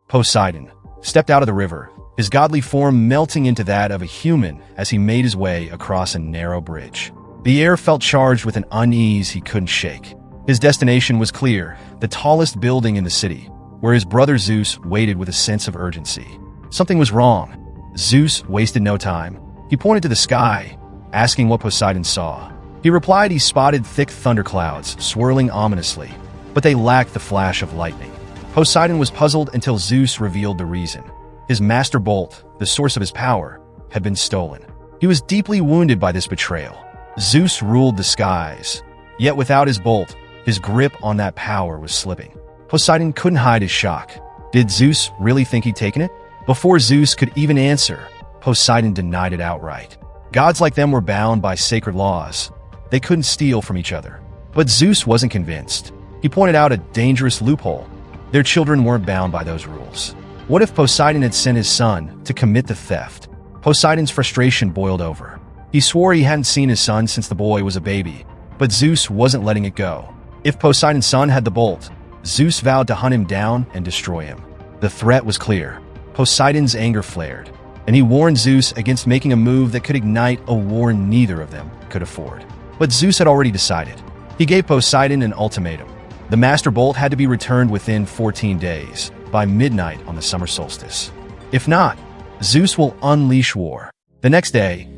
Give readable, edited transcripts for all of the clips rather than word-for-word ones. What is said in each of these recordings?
Poseidon stepped out of the river, his godly form melting into that of a human as he made his way across a narrow bridge. The air felt charged with an unease he couldn't shake. His destination was clear, the tallest building in the city, where his brother Zeus waited with a sense of urgency. Something was wrong. Zeus wasted no time. He pointed to the sky, asking what Poseidon saw. He replied he spotted thick thunderclouds swirling ominously, but they lacked the flash of lightning. Poseidon was puzzled until Zeus revealed the reason. His master bolt, the source of his power, had been stolen. He was deeply wounded by this betrayal. Zeus ruled the skies, yet without his bolt, his grip on that power was slipping. Poseidon couldn't hide his shock. Did Zeus really think he'd taken it? Before Zeus could even answer, Poseidon denied it outright. Gods like them were bound by sacred laws. They couldn't steal from each other. But Zeus wasn't convinced. He pointed out a dangerous loophole. Their children weren't bound by those rules. What if Poseidon had sent his son to commit the theft? Poseidon's frustration boiled over. He swore he hadn't seen his son since the boy was a baby, but Zeus wasn't letting it go. If Poseidon's son had the bolt, Zeus vowed to hunt him down and destroy him. The threat was clear. Poseidon's anger flared, and he warned Zeus against making a move that could ignite a war neither of them could afford. But Zeus had already decided. He gave Poseidon an ultimatum. The Master Bolt had to be returned within 14 days, by midnight on the summer solstice. If not, Zeus will unleash war. The next day,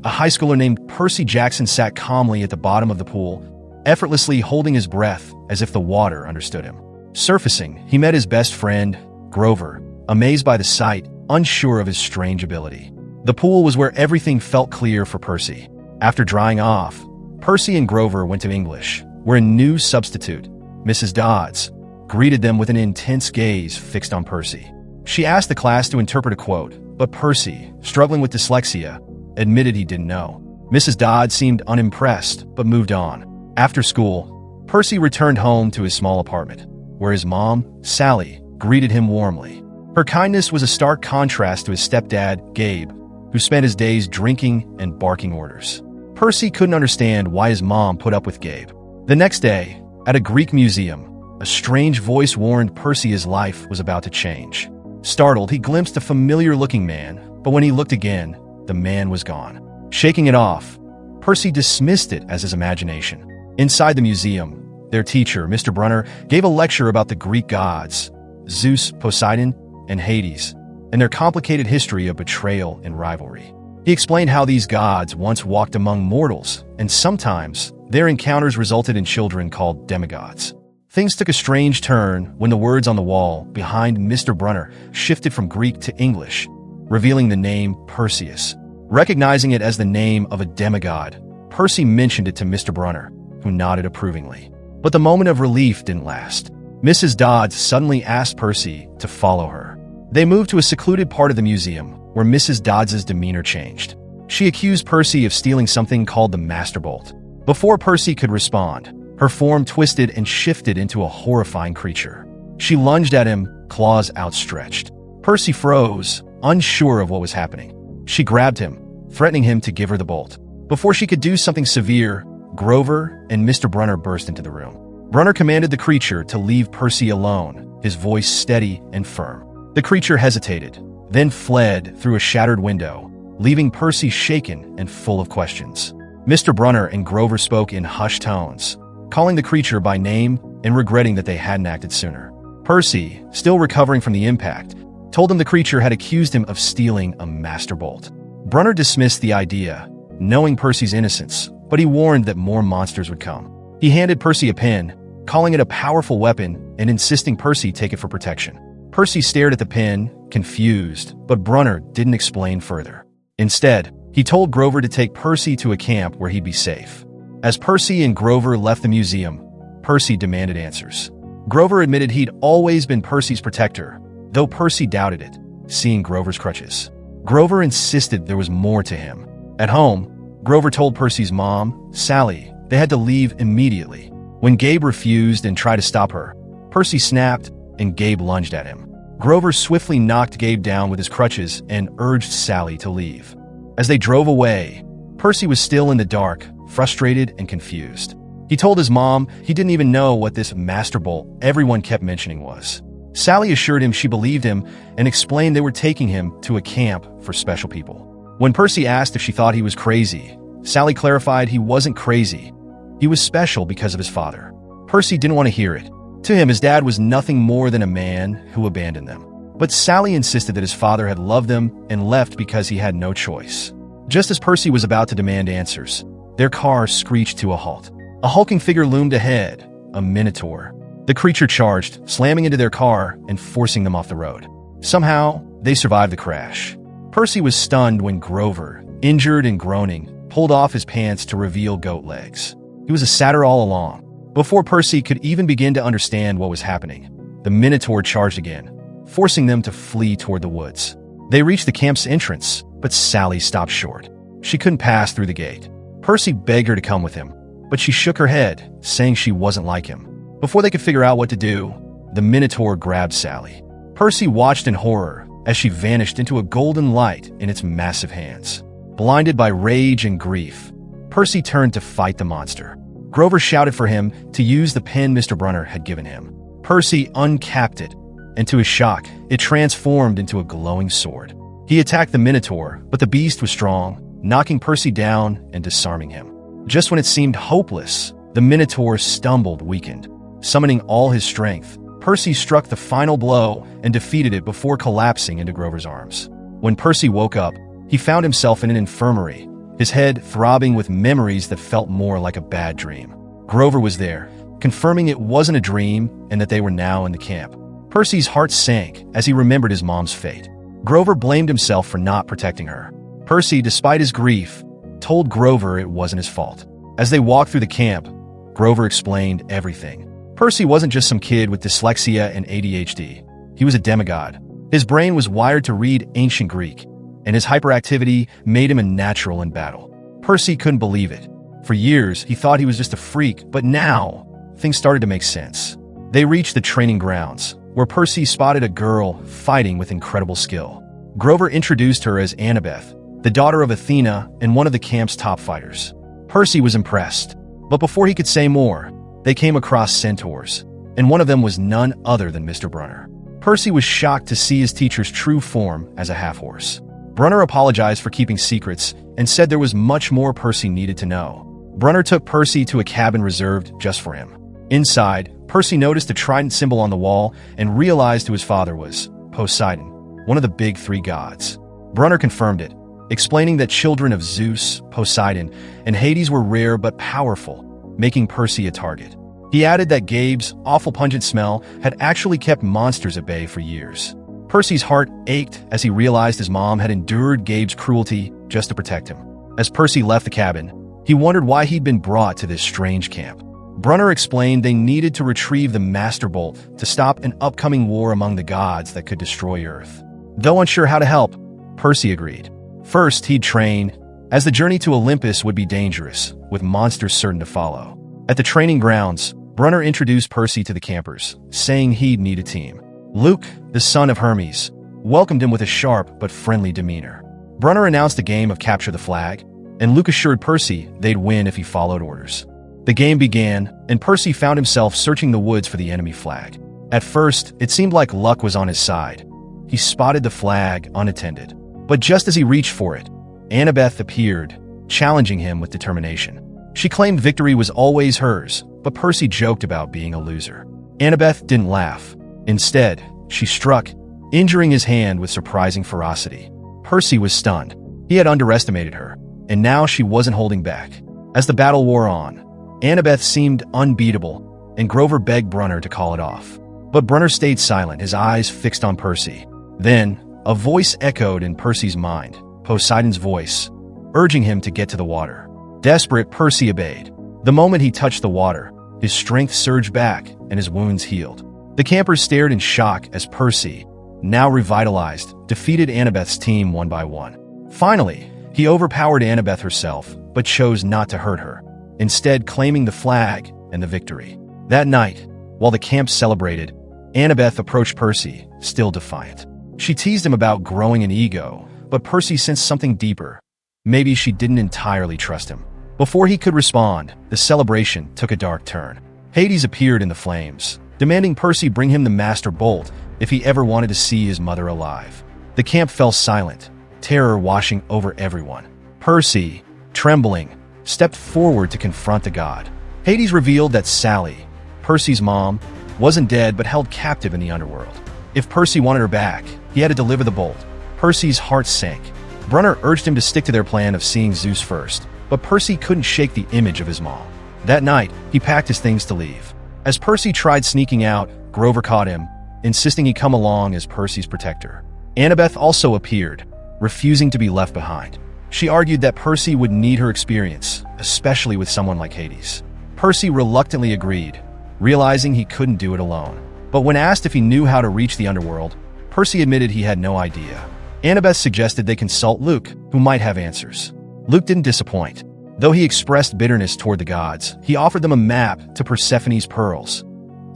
a high schooler named Percy Jackson sat calmly at the bottom of the pool, effortlessly holding his breath as if the water understood him. Surfacing, he met his best friend, Grover, amazed by the sight, unsure of his strange ability. The pool was where everything felt clear for Percy. After drying off, Percy and Grover went to English, where a new substitute, Mrs. Dodds, greeted them with an intense gaze fixed on Percy. She asked the class to interpret a quote, but Percy, struggling with dyslexia, admitted he didn't know. Mrs. Dodds seemed unimpressed, but moved on. After school, Percy returned home to his small apartment, where his mom, Sally, greeted him warmly. Her kindness was a stark contrast to his stepdad, Gabe, who spent his days drinking and barking orders. Percy couldn't understand why his mom put up with Gabe. The next day, at a Greek museum, a strange voice warned Percy his life was about to change. Startled, he glimpsed a familiar-looking man, but when he looked again, the man was gone. Shaking it off, Percy dismissed it as his imagination. Inside the museum, their teacher, Mr. Brunner, gave a lecture about the Greek gods, Zeus, Poseidon, and Hades, and their complicated history of betrayal and rivalry. He explained how these gods once walked among mortals, and sometimes their encounters resulted in children called demigods. Things took a strange turn when the words on the wall behind Mr. Brunner shifted from Greek to English, revealing the name Perseus. Recognizing it as the name of a demigod, Percy mentioned it to Mr. Brunner, who nodded approvingly. But the moment of relief didn't last. Mrs. Dodds suddenly asked Percy to follow her. They moved to a secluded part of the museum, where Mrs. Dodds' demeanor changed. She accused Percy of stealing something called the Master Bolt. Before Percy could respond, her form twisted and shifted into a horrifying creature. She lunged at him, claws outstretched. Percy froze, unsure of what was happening. She grabbed him, threatening him to give her the bolt. Before she could do something severe, Grover and Mr. Brunner burst into the room. Brunner commanded the creature to leave Percy alone, his voice steady and firm. The creature hesitated, then fled through a shattered window, leaving Percy shaken and full of questions. Mr. Brunner and Grover spoke in hushed tones, calling the creature by name and regretting that they hadn't acted sooner. Percy, still recovering from the impact, told him the creature had accused him of stealing a Master Bolt. Brunner dismissed the idea, knowing Percy's innocence, but he warned that more monsters would come. He handed Percy a pen, calling it a powerful weapon and insisting Percy take it for protection. Percy stared at the pen, confused, but Brunner didn't explain further. Instead, he told Grover to take Percy to a camp where he'd be safe. As Percy and Grover left the museum, Percy demanded answers. Grover admitted he'd always been Percy's protector, though Percy doubted it, seeing Grover's crutches. Grover insisted there was more to him. At home, Grover told Percy's mom, Sally, they had to leave immediately. When Gabe refused and tried to stop her, Percy snapped and Gabe lunged at him. Grover swiftly knocked Gabe down with his crutches and urged Sally to leave. As they drove away, Percy was still in the dark, frustrated and confused. He told his mom he didn't even know what this Master Bolt everyone kept mentioning was. Sally assured him she believed him and explained they were taking him to a camp for special people. When Percy asked if she thought he was crazy, Sally clarified he wasn't crazy. He was special because of his father. Percy didn't want to hear it. To him, his dad was nothing more than a man who abandoned them. But Sally insisted that his father had loved them and left because he had no choice. Just as Percy was about to demand answers, their car screeched to a halt. A hulking figure loomed ahead, a minotaur. The creature charged, slamming into their car and forcing them off the road. Somehow, they survived the crash. Percy was stunned when Grover, injured and groaning, pulled off his pants to reveal goat legs. He was a satyr all along. Before Percy could even begin to understand what was happening, the minotaur charged again, forcing them to flee toward the woods. They reached the camp's entrance, but Sally stopped short. She couldn't pass through the gate. Percy begged her to come with him, but she shook her head, saying she wasn't like him. Before they could figure out what to do, the minotaur grabbed Sally. Percy watched in horror as she vanished into a golden light in its massive hands. Blinded by rage and grief, Percy turned to fight the monster. Grover shouted for him to use the pen Mr. Brunner had given him. Percy uncapped it, and to his shock, it transformed into a glowing sword. He attacked the minotaur, but the beast was strong, knocking Percy down and disarming him. Just when it seemed hopeless, the minotaur stumbled, weakened. Summoning all his strength, Percy struck the final blow and defeated it before collapsing into Grover's arms. When Percy woke up, he found himself in an infirmary, his head throbbing with memories that felt more like a bad dream. Grover was there, confirming it wasn't a dream and that they were now in the camp. Percy's heart sank as he remembered his mom's fate. Grover blamed himself for not protecting her. Percy, despite his grief, told Grover it wasn't his fault. As they walked through the camp, Grover explained everything. Percy wasn't just some kid with dyslexia and ADHD. He was a demigod. His brain was wired to read ancient Greek, and his hyperactivity made him a natural in battle. Percy couldn't believe it. For years, he thought he was just a freak, but now, things started to make sense. They reached the training grounds, where Percy spotted a girl fighting with incredible skill. Grover introduced her as Annabeth, the daughter of Athena and one of the camp's top fighters. Percy was impressed, but before he could say more, they came across centaurs, and one of them was none other than Mr. Brunner. Percy was shocked to see his teacher's true form as a half-horse. Brunner apologized for keeping secrets and said there was much more Percy needed to know. Brunner took Percy to a cabin reserved just for him. Inside, Percy noticed a trident symbol on the wall and realized who his father was, Poseidon, one of the big three gods. Brunner confirmed it, explaining that children of Zeus, Poseidon, and Hades were rare but powerful, making Percy a target. He added that Gabe's awful pungent smell had actually kept monsters at bay for years. Percy's heart ached as he realized his mom had endured Gabe's cruelty just to protect him. As Percy left the cabin, he wondered why he'd been brought to this strange camp. Brunner explained they needed to retrieve the Master Bolt to stop an upcoming war among the gods that could destroy Earth. Though unsure how to help, Percy agreed. First, he'd train, as the journey to Olympus would be dangerous, with monsters certain to follow. At the training grounds, Brunner introduced Percy to the campers, saying he'd need a team. Luke, the son of Hermes, welcomed him with a sharp but friendly demeanor. Brunner announced a game of Capture the Flag, and Luke assured Percy they'd win if he followed orders. The game began, and Percy found himself searching the woods for the enemy flag. At first, it seemed like luck was on his side. He spotted the flag unattended. But just as he reached for it, Annabeth appeared, challenging him with determination. She claimed victory was always hers, but Percy joked about being a loser. Annabeth didn't laugh. Instead, she struck, injuring his hand with surprising ferocity. Percy was stunned. He had underestimated her, and now she wasn't holding back. As the battle wore on, Annabeth seemed unbeatable, and Grover begged Brunner to call it off. But Brunner stayed silent, his eyes fixed on Percy. Then, a voice echoed in Percy's mind, Poseidon's voice, urging him to get to the water. Desperate, Percy obeyed. The moment he touched the water, his strength surged back and his wounds healed. The campers stared in shock as Percy, now revitalized, defeated Annabeth's team one by one. Finally, he overpowered Annabeth herself, but chose not to hurt her, instead claiming the flag and the victory. That night, while the camp celebrated, Annabeth approached Percy, still defiant. She teased him about growing an ego, but Percy sensed something deeper. Maybe she didn't entirely trust him. Before he could respond, the celebration took a dark turn. Hades appeared in the flames, demanding Percy bring him the Master Bolt if he ever wanted to see his mother alive. The camp fell silent, terror washing over everyone. Percy, trembling, stepped forward to confront the god. Hades revealed that Sally, Percy's mom, wasn't dead but held captive in the underworld. If Percy wanted her back, he had to deliver the bolt. Percy's heart sank. Brunner urged him to stick to their plan of seeing Zeus first, but Percy couldn't shake the image of his mom. That night, he packed his things to leave. As Percy tried sneaking out, Grover caught him, insisting he come along as Percy's protector. Annabeth also appeared, refusing to be left behind. She argued that Percy would need her experience, especially with someone like Hades. Percy reluctantly agreed, realizing he couldn't do it alone. But when asked if he knew how to reach the underworld, Percy admitted he had no idea. Annabeth suggested they consult Luke, who might have answers. Luke didn't disappoint. Though he expressed bitterness toward the gods, he offered them a map to Persephone's pearls,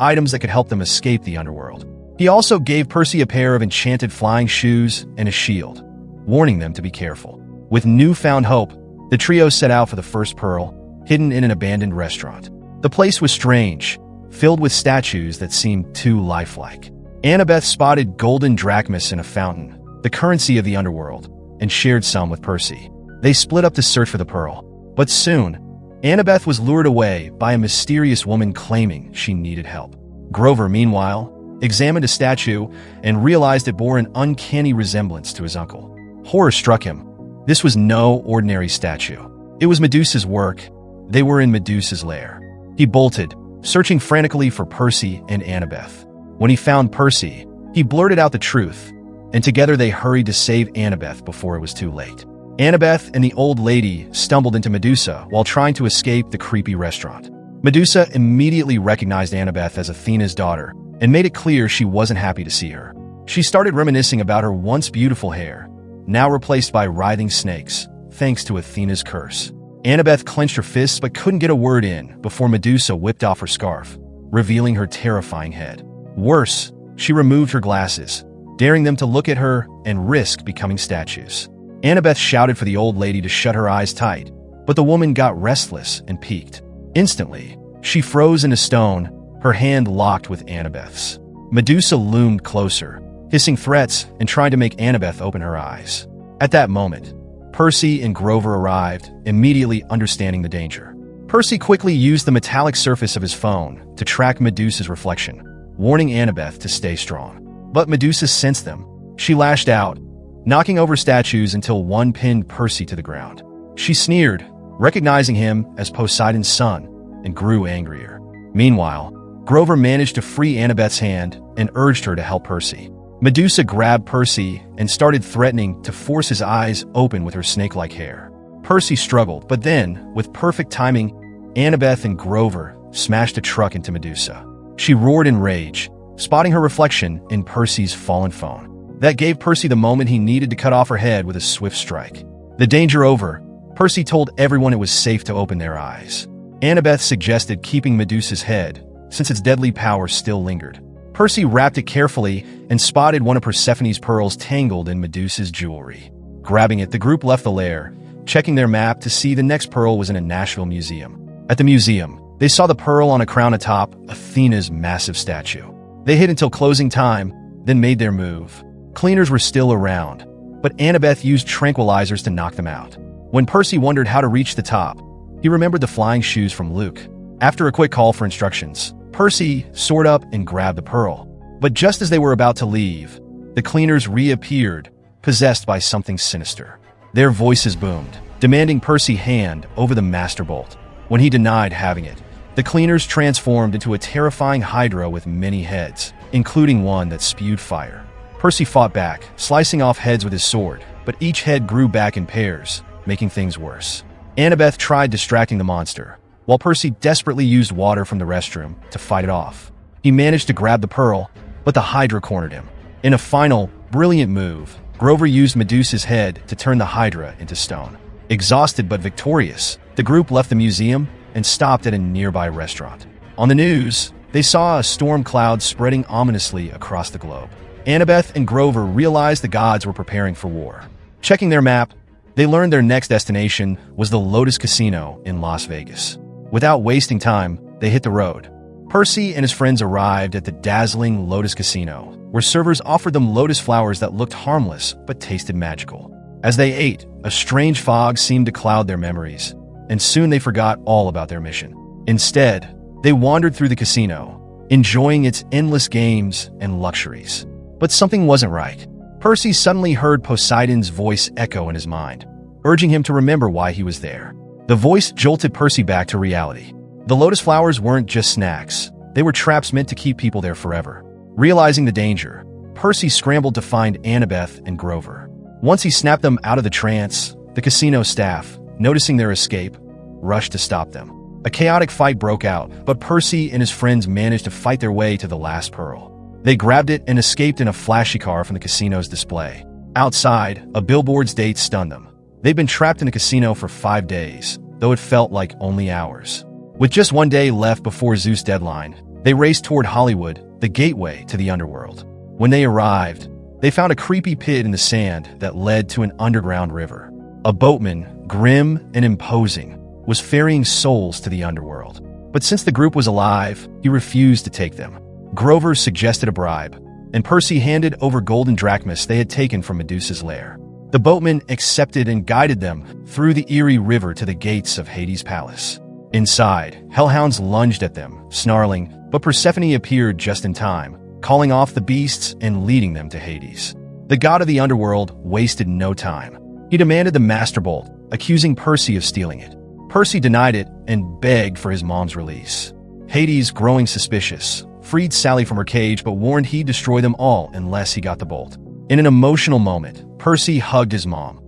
items that could help them escape the underworld. He also gave Percy a pair of enchanted flying shoes and a shield, warning them to be careful. With newfound hope, the trio set out for the first pearl, hidden in an abandoned restaurant. The place was strange, filled with statues that seemed too lifelike. Annabeth spotted golden drachmas in a fountain, the currency of the underworld, and shared some with Percy. They split up to search for the pearl. But soon, Annabeth was lured away by a mysterious woman claiming she needed help. Grover, meanwhile, examined a statue and realized it bore an uncanny resemblance to his uncle. Horror struck him. This was no ordinary statue. It was Medusa's work. They were in Medusa's lair. He bolted, searching frantically for Percy and Annabeth. When he found Percy, he blurted out the truth, and together they hurried to save Annabeth before it was too late. Annabeth and the old lady stumbled into Medusa while trying to escape the creepy restaurant. Medusa immediately recognized Annabeth as Athena's daughter and made it clear she wasn't happy to see her. She started reminiscing about her once beautiful hair, now replaced by writhing snakes, thanks to Athena's curse. Annabeth clenched her fists but couldn't get a word in before Medusa whipped off her scarf, revealing her terrifying head. Worse, she removed her glasses, daring them to look at her and risk becoming statues. Annabeth shouted for the old lady to shut her eyes tight, but the woman got restless and peeked. Instantly, she froze into stone, her hand locked with Annabeth's. Medusa loomed closer, hissing threats and trying to make Annabeth open her eyes. At that moment, Percy and Grover arrived, immediately understanding the danger. Percy quickly used the metallic surface of his phone to track Medusa's reflection, warning Annabeth to stay strong. But Medusa sensed them. She lashed out, knocking over statues until one pinned Percy to the ground. She sneered, recognizing him as Poseidon's son, and grew angrier. Meanwhile, Grover managed to free Annabeth's hand and urged her to help Percy. Medusa grabbed Percy and started threatening to force his eyes open with her snake-like hair. Percy struggled, but then, with perfect timing, Annabeth and Grover smashed a truck into Medusa. She roared in rage, spotting her reflection in Percy's fallen phone. That gave Percy the moment he needed to cut off her head with a swift strike. The danger over, Percy told everyone it was safe to open their eyes. Annabeth suggested keeping Medusa's head, since its deadly power still lingered. Percy wrapped it carefully and spotted one of Persephone's pearls tangled in Medusa's jewelry. Grabbing it, the group left the lair, checking their map to see the next pearl was in a Nashville museum. At the museum, they saw the pearl on a crown atop Athena's massive statue. They hid until closing time, then made their move. Cleaners were still around, but Annabeth used tranquilizers to knock them out. When Percy wondered how to reach the top, he remembered the flying shoes from Luke. After a quick call for instructions, Percy soared up and grabbed the pearl. But just as they were about to leave, the cleaners reappeared, possessed by something sinister. Their voices boomed, demanding Percy hand over the Master Bolt. When he denied having it, the cleaners transformed into a terrifying hydra with many heads, including one that spewed fire. Percy fought back, slicing off heads with his sword, but each head grew back in pairs, making things worse. Annabeth tried distracting the monster, while Percy desperately used water from the restroom to fight it off. He managed to grab the pearl, but the Hydra cornered him. In a final, brilliant move, Grover used Medusa's head to turn the Hydra into stone. Exhausted but victorious, the group left the museum and stopped at a nearby restaurant. On the news, they saw a storm cloud spreading ominously across the globe. Annabeth and Grover realized the gods were preparing for war. Checking their map, they learned their next destination was the Lotus Casino in Las Vegas. Without wasting time, they hit the road. Percy and his friends arrived at the dazzling Lotus Casino, where servers offered them lotus flowers that looked harmless but tasted magical. As they ate, a strange fog seemed to cloud their memories, and soon they forgot all about their mission. Instead, they wandered through the casino, enjoying its endless games and luxuries. But something wasn't right. Percy suddenly heard Poseidon's voice echo in his mind, urging him to remember why he was there. The voice jolted Percy back to reality. The lotus flowers weren't just snacks. They were traps meant to keep people there forever. Realizing the danger, Percy scrambled to find Annabeth and Grover. Once he snapped them out of the trance, the casino staff, noticing their escape, rushed to stop them. A chaotic fight broke out, but Percy and his friends managed to fight their way to the last pearl. They grabbed it and escaped in a flashy car from the casino's display. Outside, a billboard's date stunned them. They'd been trapped in a casino for 5 days, though it felt like only hours. With just 1 day left before Zeus' deadline, they raced toward Hollywood, the gateway to the underworld. When they arrived, they found a creepy pit in the sand that led to an underground river. A boatman, grim and imposing, was ferrying souls to the underworld. But since the group was alive, he refused to take them. Grover suggested a bribe, and Percy handed over golden drachmas they had taken from Medusa's lair. The boatman accepted and guided them through the eerie river to the gates of Hades' palace. Inside, hellhounds lunged at them, snarling, but Persephone appeared just in time, calling off the beasts and leading them to Hades. The god of the underworld wasted no time. He demanded the Master Bolt, accusing Percy of stealing it. Percy denied it and begged for his mom's release. Hades, growing suspicious, freed Sally from her cage but warned he'd destroy them all unless he got the bolt. In an emotional moment, Percy hugged his mom,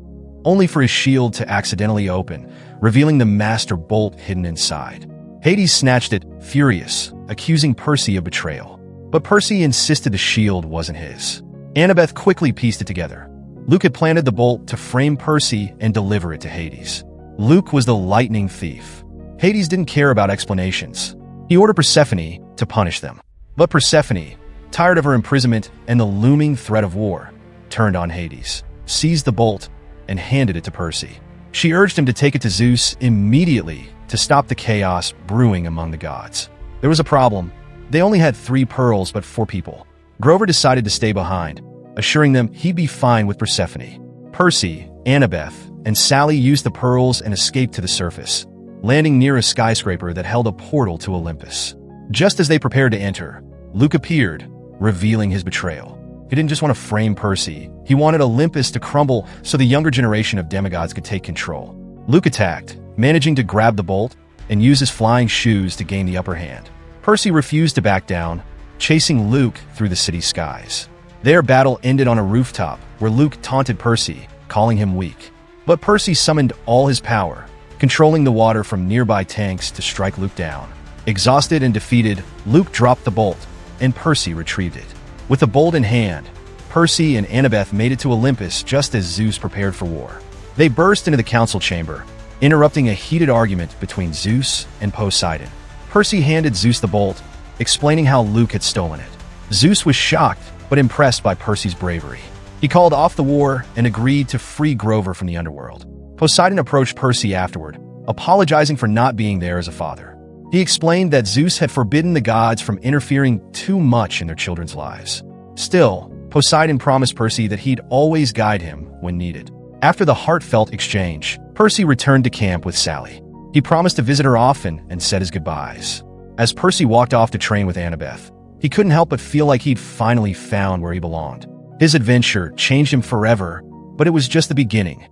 only for his shield to accidentally open, revealing the Master Bolt hidden inside. Hades snatched it, furious, accusing Percy of betrayal. But Percy insisted the shield wasn't his. Annabeth quickly pieced it together. Luke had planted the bolt to frame Percy and deliver it to Hades. Luke was the lightning thief. Hades didn't care about explanations. He ordered Persephone to punish them. But Persephone, tired of her imprisonment and the looming threat of war, turned on Hades, seized the bolt, and handed it to Percy. She urged him to take it to Zeus immediately to stop the chaos brewing among the gods. There was a problem. They only had 3 pearls but 4 people. Grover decided to stay behind, assuring them he'd be fine with Persephone. Percy, Annabeth, and Sally used the pearls and escaped to the surface, landing near a skyscraper that held a portal to Olympus. Just as they prepared to enter, Luke appeared, revealing his betrayal. He didn't just want to frame Percy, he wanted Olympus to crumble so the younger generation of demigods could take control. Luke attacked, managing to grab the bolt and use his flying shoes to gain the upper hand. Percy refused to back down, chasing Luke through the city's skies. Their battle ended on a rooftop where Luke taunted Percy, calling him weak. But Percy summoned all his power, controlling the water from nearby tanks to strike Luke down. Exhausted and defeated, Luke dropped the bolt, and Percy retrieved it. With the bolt in hand, Percy and Annabeth made it to Olympus just as Zeus prepared for war. They burst into the council chamber, interrupting a heated argument between Zeus and Poseidon. Percy handed Zeus the bolt, explaining how Luke had stolen it. Zeus was shocked, but impressed by Percy's bravery. He called off the war and agreed to free Grover from the underworld. Poseidon approached Percy afterward, apologizing for not being there as a father. He explained that Zeus had forbidden the gods from interfering too much in their children's lives. Still, Poseidon promised Percy that he'd always guide him when needed. After the heartfelt exchange, Percy returned to camp with Sally. He promised to visit her often and said his goodbyes. As Percy walked off to train with Annabeth, he couldn't help but feel like he'd finally found where he belonged. His adventure changed him forever, but it was just the beginning.